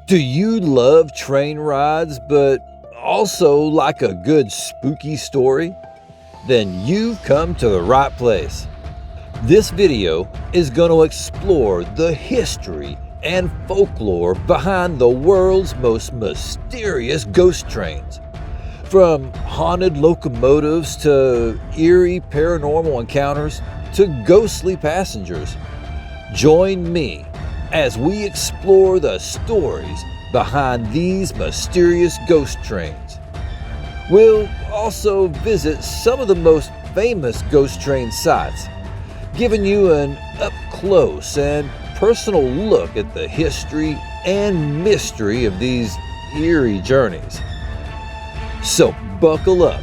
Do you love train rides, but also like a good spooky story? Then you've come to the right place. This video is going to explore the history and folklore behind the world's most mysterious ghost trains. From haunted locomotives to eerie paranormal encounters to ghostly passengers. Join me as we explore the stories behind these mysterious ghost trains. We'll also visit some of the most famous ghost train sites, giving you an up-close and personal look at the history and mystery of these eerie journeys. So buckle up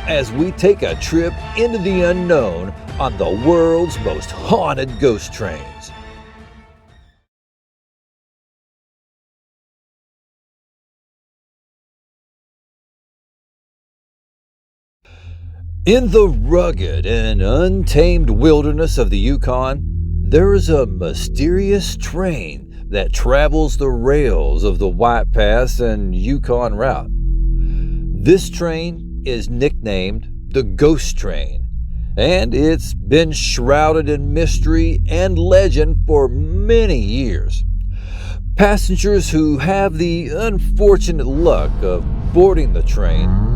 as we take a trip into the unknown on the world's most haunted ghost trains. In the rugged and untamed wilderness of the Yukon, there is a mysterious train that travels the rails of the White Pass and Yukon route. This train is nicknamed the Ghost Train, and it's been shrouded in mystery and legend for many years. Passengers who have the unfortunate luck of boarding the train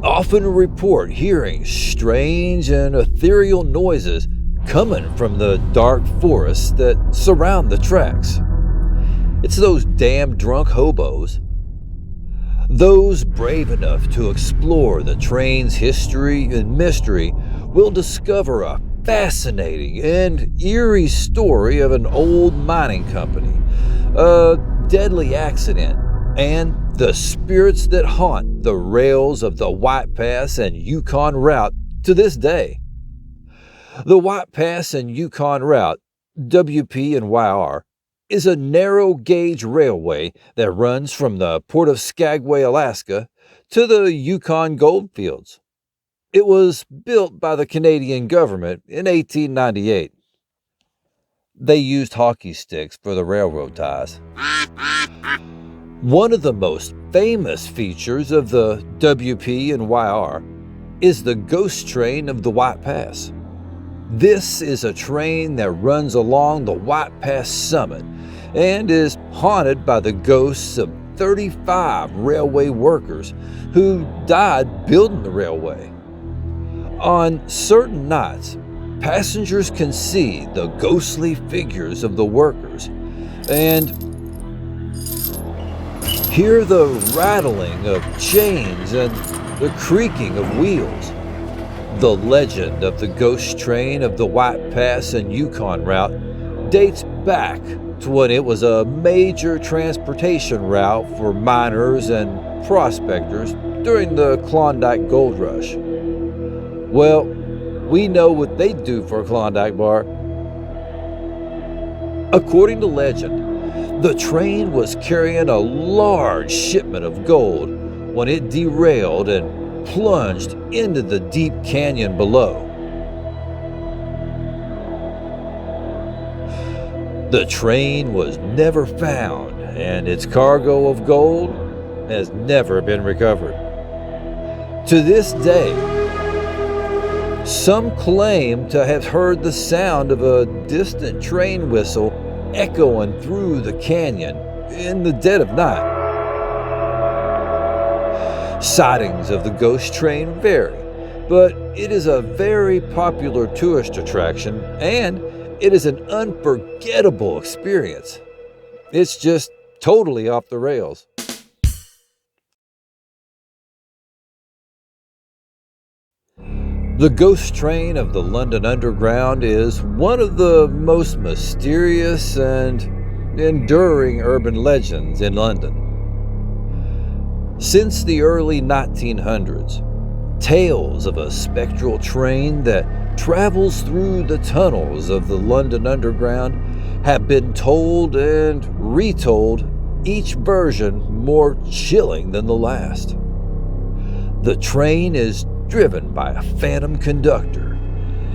often report hearing strange and ethereal noises coming from the dark forests that surround the tracks. It's those damn drunk hobos. Those brave enough to explore the train's history and mystery will discover a fascinating and eerie story of an old mining company, a deadly accident, and the spirits that haunt the rails of the White Pass and Yukon route to this day. The White Pass and Yukon route, WP and YR, is a narrow gauge railway that runs from the port of Skagway, Alaska, to the Yukon goldfields. It was built by the Canadian government in 1898. They used hockey sticks for the railroad ties. One of the most famous features of the WP and YR is the ghost train of the White Pass. This is a train that runs along the White Pass summit and is haunted by the ghosts of 35 railway workers who died building the railway. On certain nights, passengers can see the ghostly figures of the workers and hear the rattling of chains and the creaking of wheels. The legend of the ghost train of the White Pass and Yukon route dates back to when it was a major transportation route for miners and prospectors during the Klondike Gold Rush. Well, we know what they do for a Klondike bar. According to legend, the train was carrying a large shipment of gold when it derailed and plunged into the deep canyon below. The train was never found, and its cargo of gold has never been recovered. To this day, some claim to have heard the sound of a distant train whistle echoing through the canyon in the dead of night. Sightings of the ghost train vary, but it is a very popular tourist attraction and it is an unforgettable experience. It's just totally off the rails. The ghost train of the London Underground is one of the most mysterious and enduring urban legends in London. Since the early 1900s, tales of a spectral train that travels through the tunnels of the London Underground have been told and retold, each version more chilling than the last. The train is driven by a phantom conductor,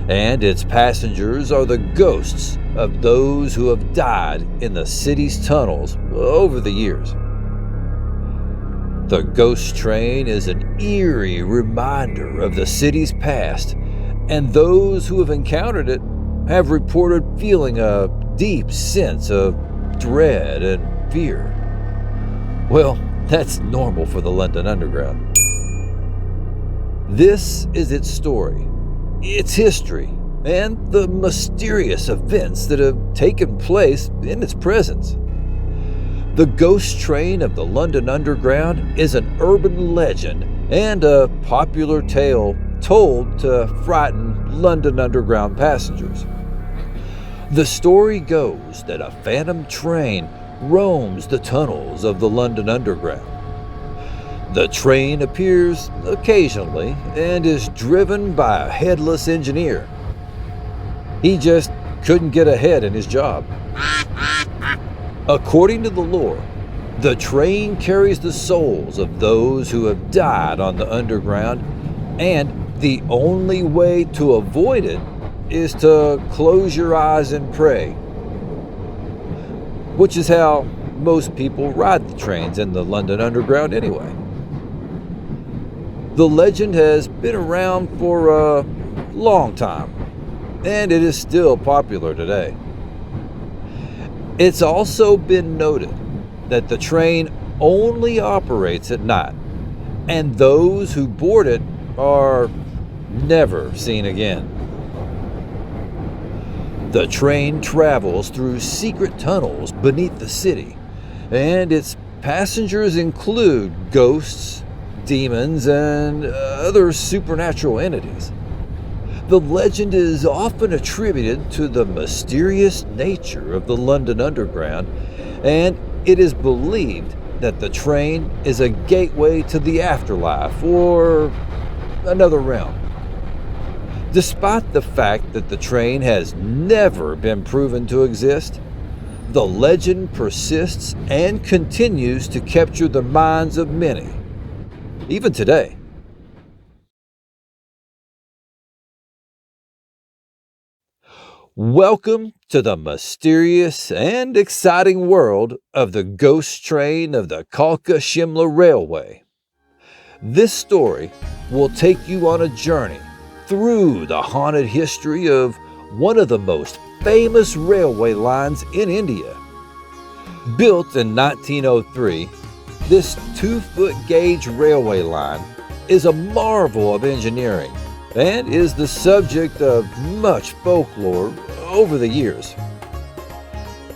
and its passengers are the ghosts of those who have died in the city's tunnels over the years. The ghost train is an eerie reminder of the city's past, and those who have encountered it have reported feeling a deep sense of dread and fear. Well, that's normal for the London Underground. This is its story, its history, and the mysterious events that have taken place in its presence. The ghost train of the London Underground is an urban legend and a popular tale told to frighten London Underground passengers. The story goes that a phantom train roams the tunnels of the London Underground. The train appears occasionally and is driven by a headless engineer. He just couldn't get ahead in his job. According to the lore, the train carries the souls of those who have died on the underground, and the only way to avoid it is to close your eyes and pray, which is how most people ride the trains in the London Underground anyway. The legend has been around for a long time, and it is still popular today. It's also been noted that the train only operates at night, and those who board it are never seen again. The train travels through secret tunnels beneath the city, and its passengers include ghosts, demons, and other supernatural entities. The legend is often attributed to the mysterious nature of the London Underground, and it is believed that the train is a gateway to the afterlife or another realm. Despite the fact that the train has never been proven to exist, the legend persists and continues to capture the minds of many, even today. Welcome to the mysterious and exciting world of the ghost train of the Kalka-Shimla Railway. This story will take you on a journey through the haunted history of one of the most famous railway lines in India. Built in 1903, this 2-foot gauge railway line is a marvel of engineering and is the subject of much folklore over the years.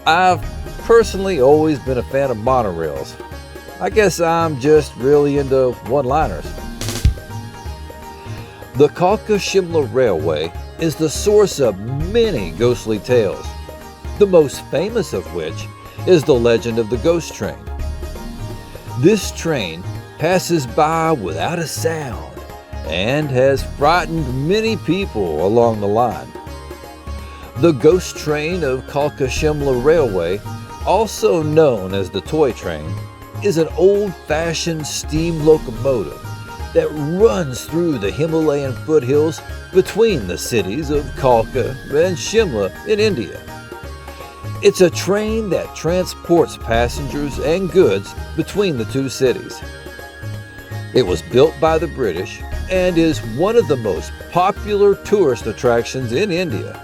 I've personally always been a fan of monorails. I guess I'm just really into one-liners. The Kalka-Shimla Railway is the source of many ghostly tales, the most famous of which is the legend of the ghost train. This train passes by without a sound and has frightened many people along the line. The ghost train of Kalka-Shimla Railway, also known as the toy train, is an old-fashioned steam locomotive that runs through the Himalayan foothills between the cities of Kalka and Shimla in India. It's a train that transports passengers and goods between the two cities. It was built by the British and is one of the most popular tourist attractions in India.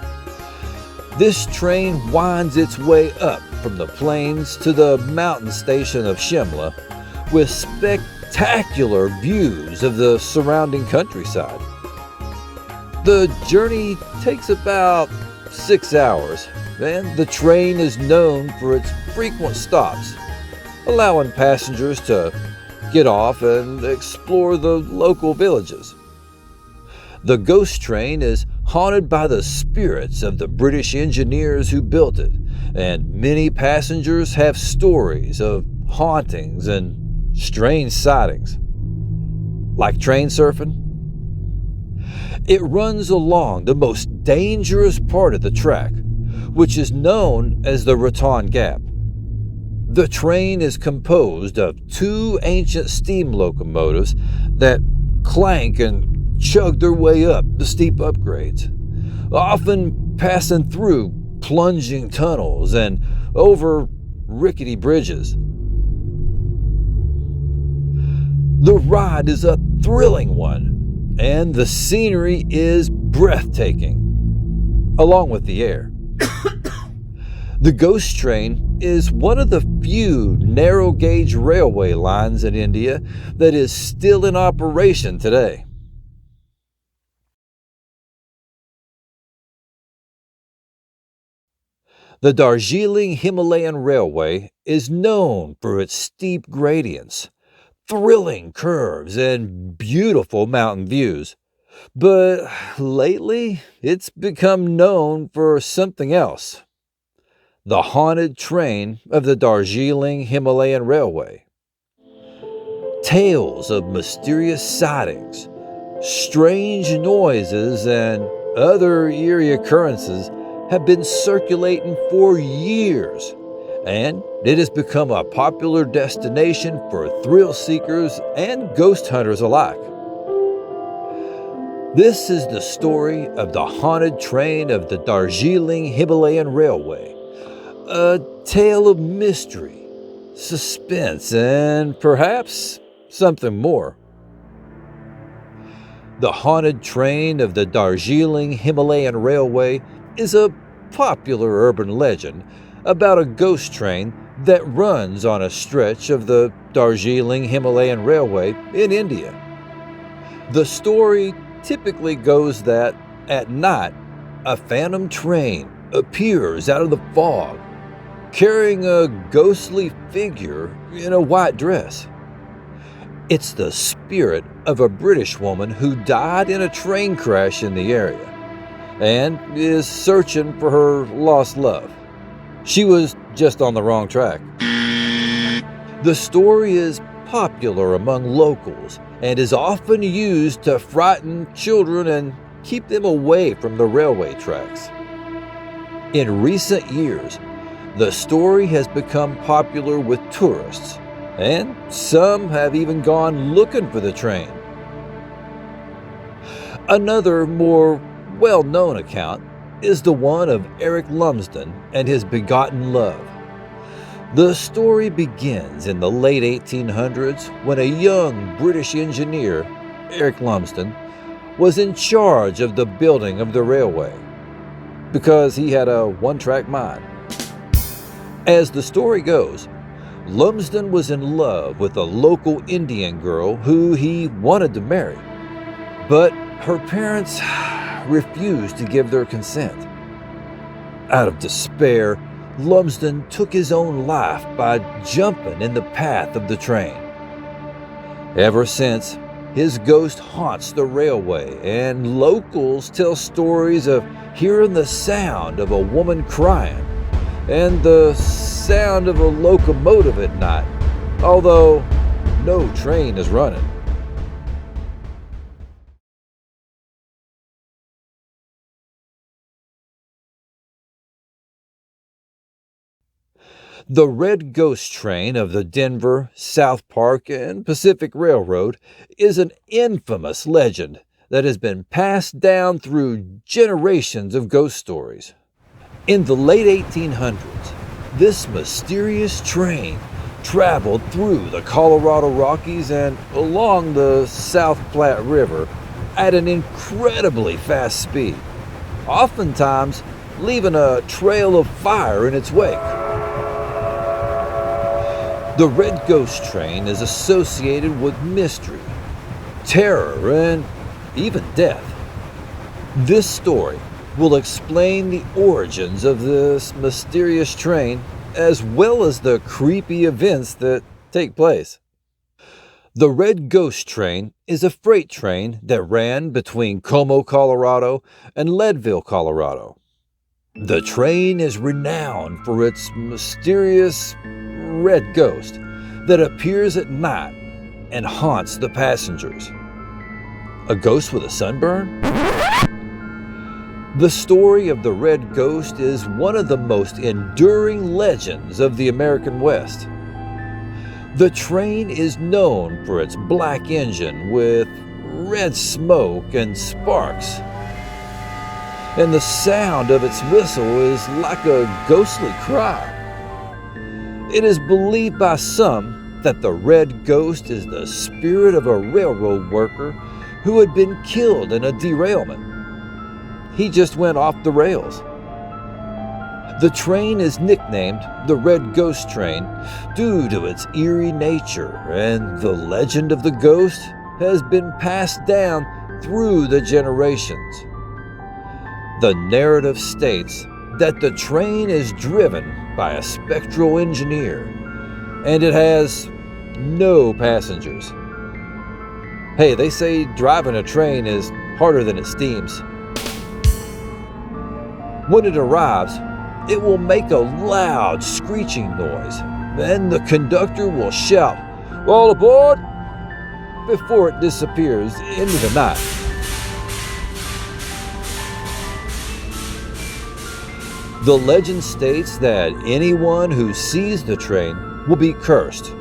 This train winds its way up from the plains to the mountain station of Shimla with spectacular views of the surrounding countryside. The journey takes about 6 hours, and the train is known for its frequent stops, allowing passengers to get off and explore the local villages. The ghost train is haunted by the spirits of the British engineers who built it, and many passengers have stories of hauntings and strange sightings. Like train surfing? It runs along the most dangerous part of the track, which is known as the Rattan Gap. The train is composed of 2 ancient steam locomotives that clank and chug their way up the steep upgrades, often passing through plunging tunnels and over rickety bridges. The ride is a thrilling one, and the scenery is breathtaking, along with the air. The ghost train is one of the few narrow-gauge railway lines in India that is still in operation today. The Darjeeling Himalayan Railway is known for its steep gradients, thrilling curves, and beautiful mountain views. But lately, it's become known for something else: the haunted train of the Darjeeling Himalayan Railway. Tales of mysterious sightings, strange noises, and other eerie occurrences have been circulating for years, and it has become a popular destination for thrill seekers and ghost hunters alike. This is the story of the haunted train of the Darjeeling Himalayan Railway, a tale of mystery, suspense, and perhaps something more. The haunted train of the Darjeeling Himalayan Railway is a popular urban legend about a ghost train that runs on a stretch of the Darjeeling Himalayan Railway in India. The story typically goes that at night, a phantom train appears out of the fog, carrying a ghostly figure in a white dress. It's the spirit of a British woman who died in a train crash in the area and is searching for her lost love. She was just on the wrong track. The story is popular among locals and is often used to frighten children and keep them away from the railway tracks. In recent years, the story has become popular with tourists, and some have even gone looking for the train. Another more well-known account is the one of Eric Lumsden and his begotten love. The story begins in the late 1800s when a young British engineer, Eric Lumsden, was in charge of the building of the railway because he had a one-track mind. As the story goes, Lumsden was in love with a local Indian girl who he wanted to marry, but her parents refused to give their consent. Out of despair, Lumsden took his own life by jumping in the path of the train. Ever since, his ghost haunts the railway, and locals tell stories of hearing the sound of a woman crying and the sound of a locomotive at night, although no train is running. The Red Ghost Train of the Denver, South Park, and Pacific Railroad is an infamous legend that has been passed down through generations of ghost stories. In the late 1800s, this mysterious train traveled through the Colorado Rockies and along the South Platte River at an incredibly fast speed, oftentimes leaving a trail of fire in its wake. The Red Ghost Train is associated with mystery, terror, and even death. This story will explain the origins of this mysterious train as well as the creepy events that take place. The Red Ghost Train is a freight train that ran between Como, Colorado and Leadville, Colorado. The train is renowned for its mysterious red ghost that appears at night and haunts the passengers. A ghost with a sunburn? The story of the Red Ghost is one of the most enduring legends of the American West. The train is known for its black engine with red smoke and sparks. and the sound of its whistle is like a ghostly cry. It is believed by some that the red ghost is the spirit of a railroad worker who had been killed in a derailment. He just went off the rails. The train is nicknamed the Red Ghost Train due to its eerie nature, and the legend of the ghost has been passed down through the generations. The narrative states that the train is driven by a spectral engineer, and it has no passengers. Hey, they say driving a train is harder than it seems. When it arrives, it will make a loud screeching noise, and the conductor will shout, "All aboard!" before it disappears into the night. The legend states that anyone who sees the train will be cursed,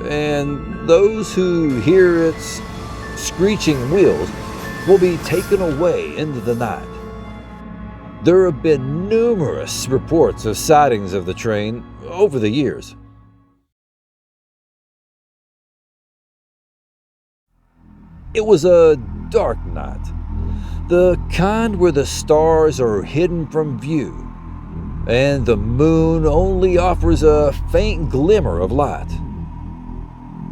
and those who hear its screeching wheels will be taken away into the night. There have been numerous reports of sightings of the train over the years. It was a dark night, the kind where the stars are hidden from view, and the moon only offers a faint glimmer of light.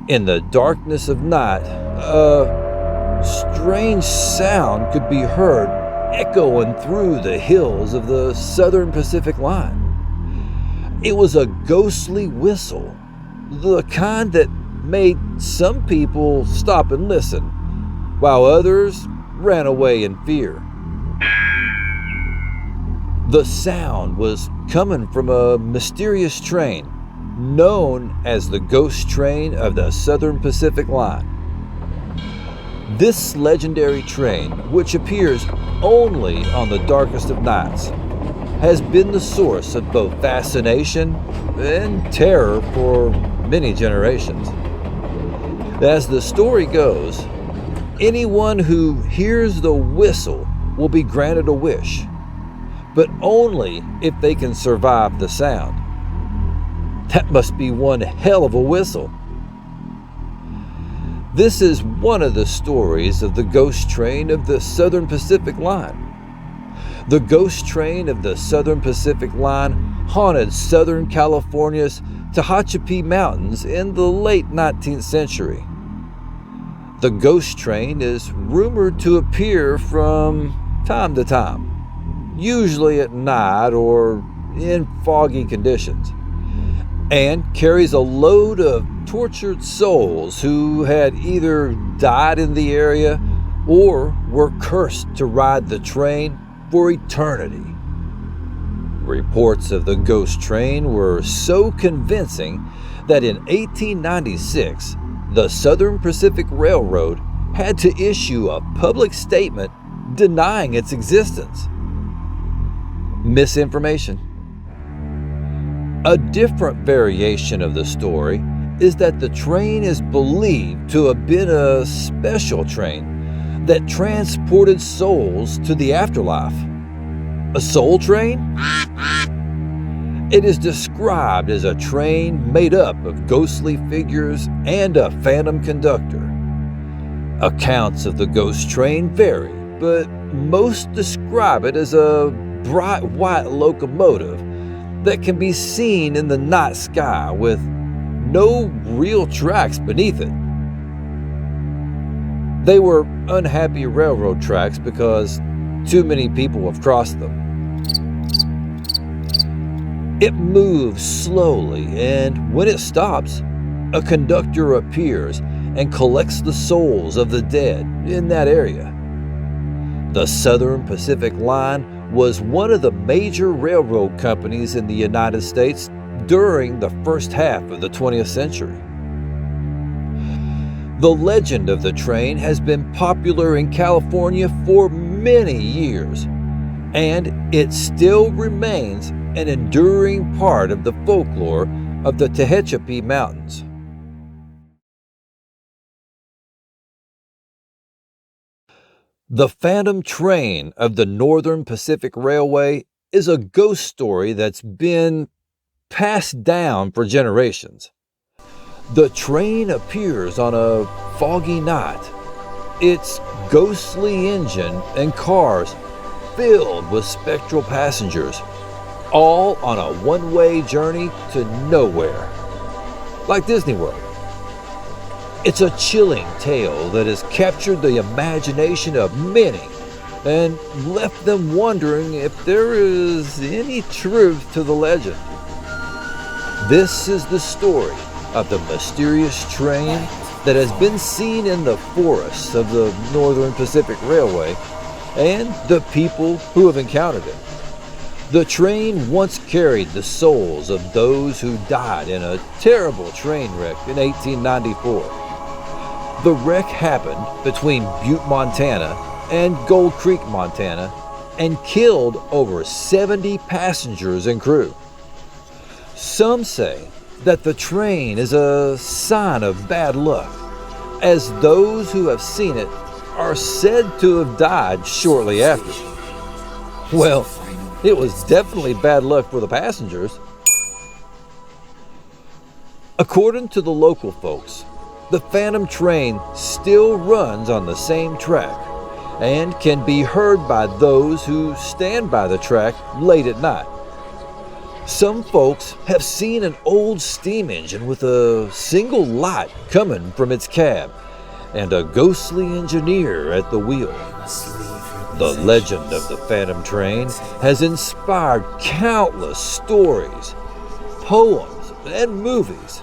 In the darkness of night, a strange sound could be heard echoing through the hills of the Southern Pacific Line. It was a ghostly whistle, the kind that made some people stop and listen, while others ran away in fear. The sound was coming from a mysterious train known as the Ghost Train of the Southern Pacific Line. This legendary train, which appears only on the darkest of nights, has been the source of both fascination and terror for many generations. As the story goes, anyone who hears the whistle will be granted a wish, but only if they can survive the sound. That must be one hell of a whistle. This is one of the stories of the Ghost Train of the Southern Pacific Line. The Ghost Train of the Southern Pacific Line haunted Southern California's Tehachapi Mountains in the late 19th century. The Ghost Train is rumored to appear from time to time, usually at night or in foggy conditions, and carries a load of tortured souls who had either died in the area or were cursed to ride the train for eternity. Reports of the ghost train were so convincing that in 1896, the Southern Pacific Railroad had to issue a public statement denying its existence. Misinformation. A different variation of the story is that the train is believed to have been a special train that transported souls to the afterlife. A soul train? It is described as a train made up of ghostly figures and a phantom conductor. Accounts of the ghost train vary, but most describe it as a bright white locomotive that can be seen in the night sky with no real tracks beneath it. They were unhappy railroad tracks because too many people have crossed them. It moves slowly, and when it stops, a conductor appears and collects the souls of the dead in that area. The Southern Pacific Line was one of the major railroad companies in the United States during the first half of the 20th century. The legend of the train has been popular in California for many years, and it still remains an enduring part of the folklore of the Tehachapi Mountains. The Phantom Train of the Northern Pacific Railway is a ghost story that's been passed down for generations. The train appears on a foggy night, its ghostly engine and cars filled with spectral passengers, all on a one-way journey to nowhere, like Disney World. It's a chilling tale that has captured the imagination of many and left them wondering if there is any truth to the legend. This is the story of the mysterious train that has been seen in the forests of the Northern Pacific Railway and the people who have encountered it. The train once carried the souls of those who died in a terrible train wreck in 1894. The wreck happened between Butte, Montana and Gold Creek, Montana, and killed over 70 passengers and crew. Some say that the train is a sign of bad luck, as those who have seen it are said to have died shortly after. Well, it was definitely bad luck for the passengers. According to the local folks, the Phantom Train still runs on the same track and can be heard by those who stand by the track late at night. Some folks have seen an old steam engine with a single light coming from its cab and a ghostly engineer at the wheel. The legend of the Phantom Train has inspired countless stories, poems, and movies.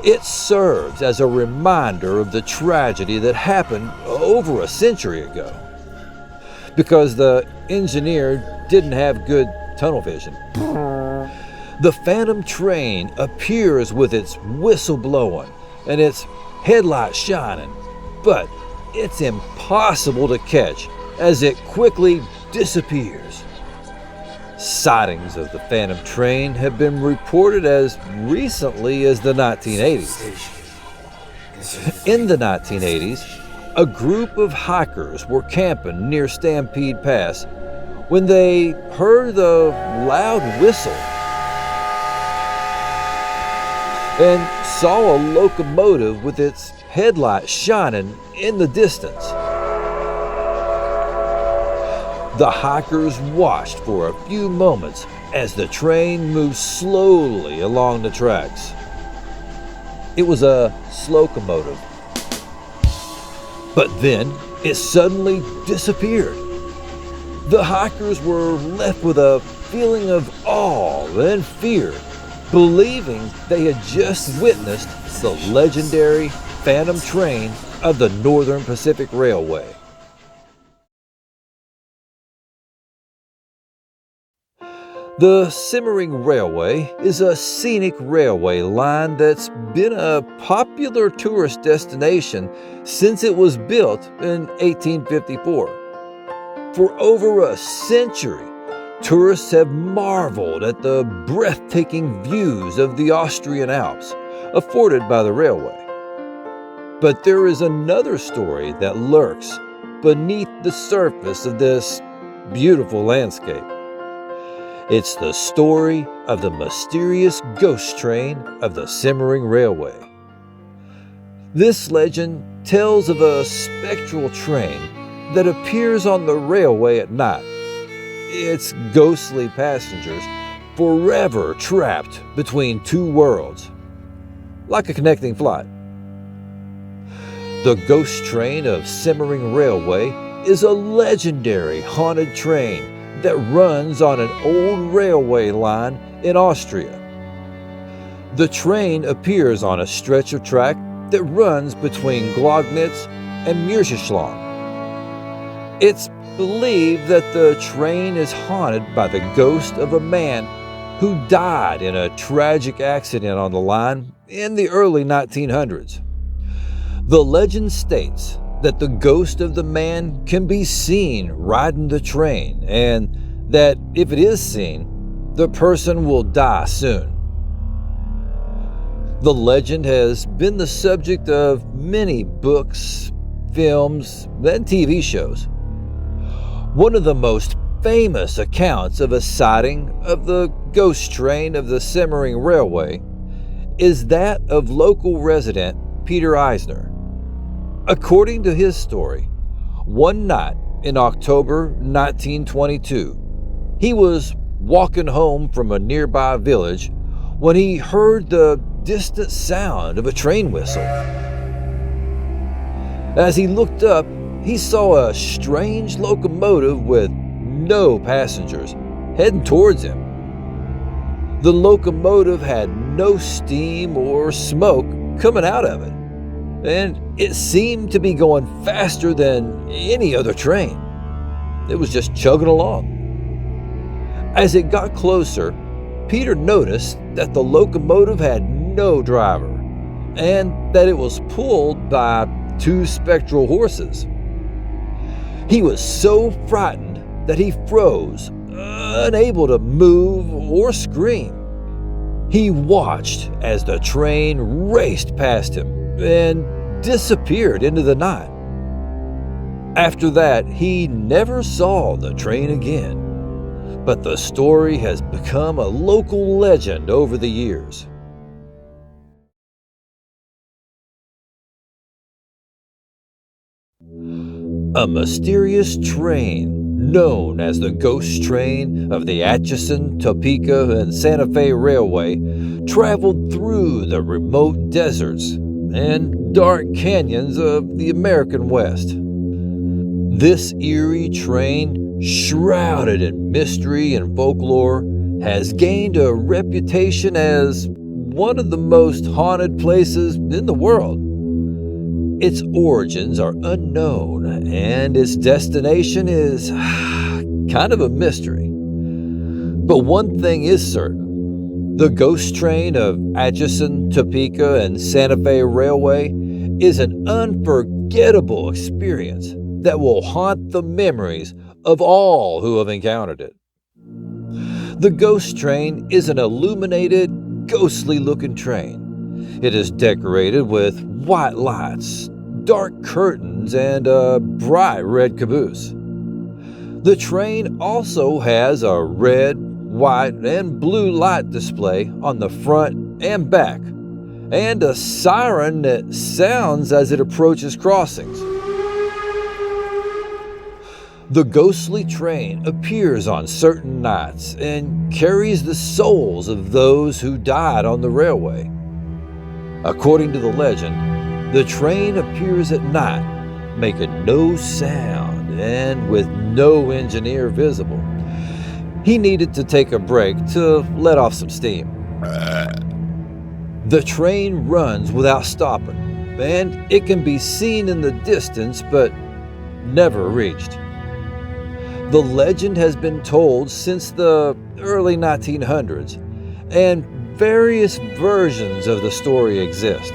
It serves as a reminder of the tragedy that happened over a century ago, because the engineer didn't have good tunnel vision. The Phantom Train appears with its whistle blowing and its headlights shining, but it's impossible to catch as it quickly disappears. Sightings of the Phantom Train have been reported as recently as the 1980s. In the 1980s, a group of hikers were camping near Stampede Pass when they heard the loud whistle and saw a locomotive with its headlights shining in the distance. The hikers watched for a few moments as the train moved slowly along the tracks. It was a slocomotive. But then it suddenly disappeared. The hikers were left with a feeling of awe and fear, believing they had just witnessed the legendary Phantom Train of the Northern Pacific Railway. The Simmering Railway is a scenic railway line that's been a popular tourist destination since it was built in 1854. For over a century, tourists have marveled at the breathtaking views of the Austrian Alps afforded by the railway. But there is another story that lurks beneath the surface of this beautiful landscape. It's the story of the mysterious ghost train of the Simmering Railway. This legend tells of a spectral train that appears on the railway at night, its ghostly passengers forever trapped between two worlds, like a connecting flight. The ghost train of Simmering Railway is a legendary haunted train that runs on an old railway line in Austria. The train appears on a stretch of track that runs between Glognitz and Mürschenschlang. It's believed that the train is haunted by the ghost of a man who died in a tragic accident on the line in the early 1900s. The legend states that the ghost of the man can be seen riding the train, and that if it is seen, the person will die soon. The legend has been the subject of many books, films, and TV shows. One of the most famous accounts of a sighting of the ghost train of the Simmering Railway is that of local resident Peter Eisner. According to his story, one night in October 1922, he was walking home from a nearby village when he heard the distant sound of a train whistle. As he looked up, he saw a strange locomotive with no passengers heading towards him. The locomotive had no steam or smoke coming out of it, and it seemed to be going faster than any other train. It was just chugging along. As it got closer, Peter noticed that the locomotive had no driver, and that it was pulled by 2 spectral horses. He was so frightened that he froze, unable to move or scream. He watched as the train raced past him and disappeared into the night. After that, he never saw the train again, but the story has become a local legend over the years. A mysterious train known as the Ghost Train of the Atchison, Topeka, and Santa Fe Railway traveled through the remote deserts and dark canyons of the American West. This eerie train, shrouded in mystery and folklore, has gained a reputation as one of the most haunted places in the world. Its origins are unknown, and its destination is kind of a mystery. But one thing is certain: the Ghost Train of Atchison, Topeka, and Santa Fe Railway is an unforgettable experience that will haunt the memories of all who have encountered it. The Ghost Train is an illuminated, ghostly-looking train. It is decorated with white lights, dark curtains, and a bright red caboose. The train also has a red, white, and blue light display on the front and back, and a siren that sounds as it approaches crossings. The ghostly train appears on certain nights and carries the souls of those who died on the railway. According to the legend, the train appears at night, making no sound and with no engineer visible. He needed to take a break to let off some steam. The train runs without stopping, and it can be seen in the distance but never reached. The legend has been told since the early 1900s, and various versions of the story exist.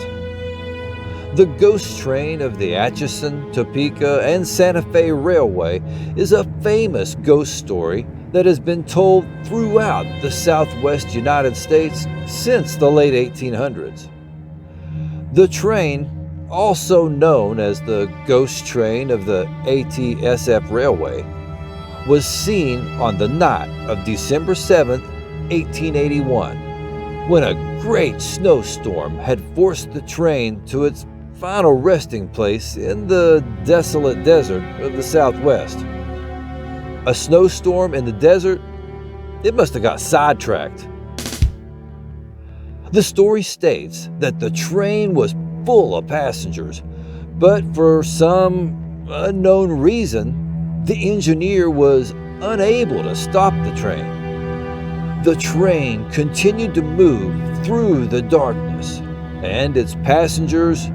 The Ghost Train of the Atchison, Topeka, and Santa Fe Railway is a famous ghost story that has been told throughout the Southwest United States since the late 1800s. The train, also known as the Ghost Train of the ATSF Railway, was seen on the night of December 7, 1881, when a great snowstorm had forced the train to its final resting place in the desolate desert of the Southwest. A snowstorm in the desert? It must have got sidetracked. The story states that the train was full of passengers, but for some unknown reason, the engineer was unable to stop the train. The train continued to move through the darkness, and its passengers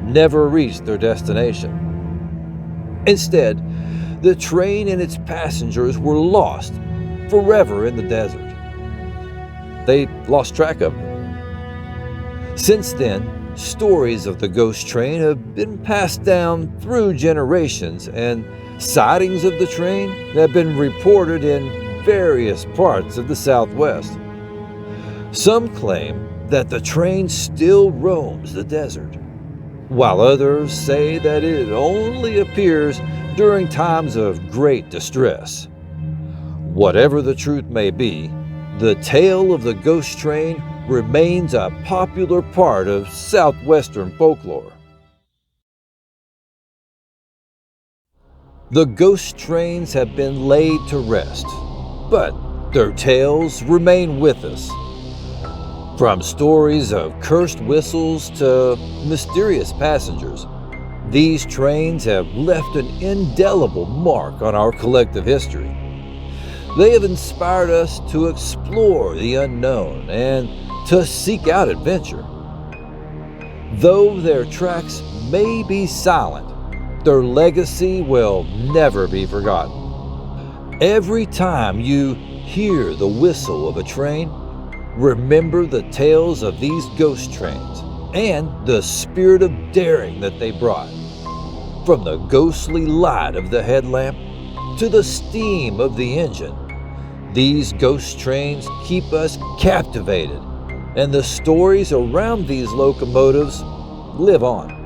never reached their destination. Instead, the train and its passengers were lost forever in the desert. They lost track of them. Since then, stories of the ghost train have been passed down through generations, and sightings of the train have been reported in various parts of the Southwest. Some claim that the train still roams the desert, while others say that it only appears during times of great distress. Whatever the truth may be, the tale of the ghost train remains a popular part of southwestern folklore. The ghost trains have been laid to rest, but their tales remain with us. From stories of cursed whistles to mysterious passengers, these trains have left an indelible mark on our collective history. They have inspired us to explore the unknown and to seek out adventure. Though their tracks may be silent, their legacy will never be forgotten. Every time you hear the whistle of a train, remember the tales of these ghost trains and the spirit of daring that they brought. From the ghostly light of the headlamp to the steam of the engine, these ghost trains keep us captivated, and the stories around these locomotives live on.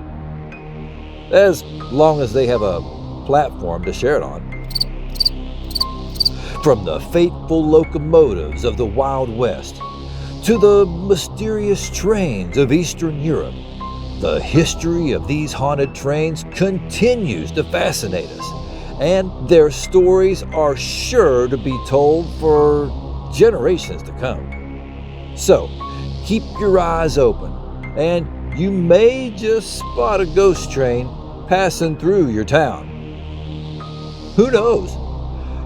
As long as they have a platform to share it on. From the fateful locomotives of the Wild West to the mysterious trains of Eastern Europe, the history of these haunted trains continues to fascinate us, and their stories are sure to be told for generations to come. So, keep your eyes open, and you may just spot a ghost train passing through your town. Who knows?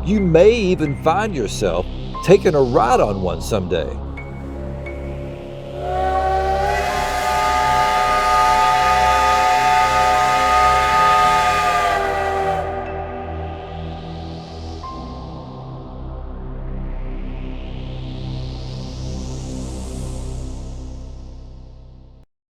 You may even find yourself taking a ride on one someday.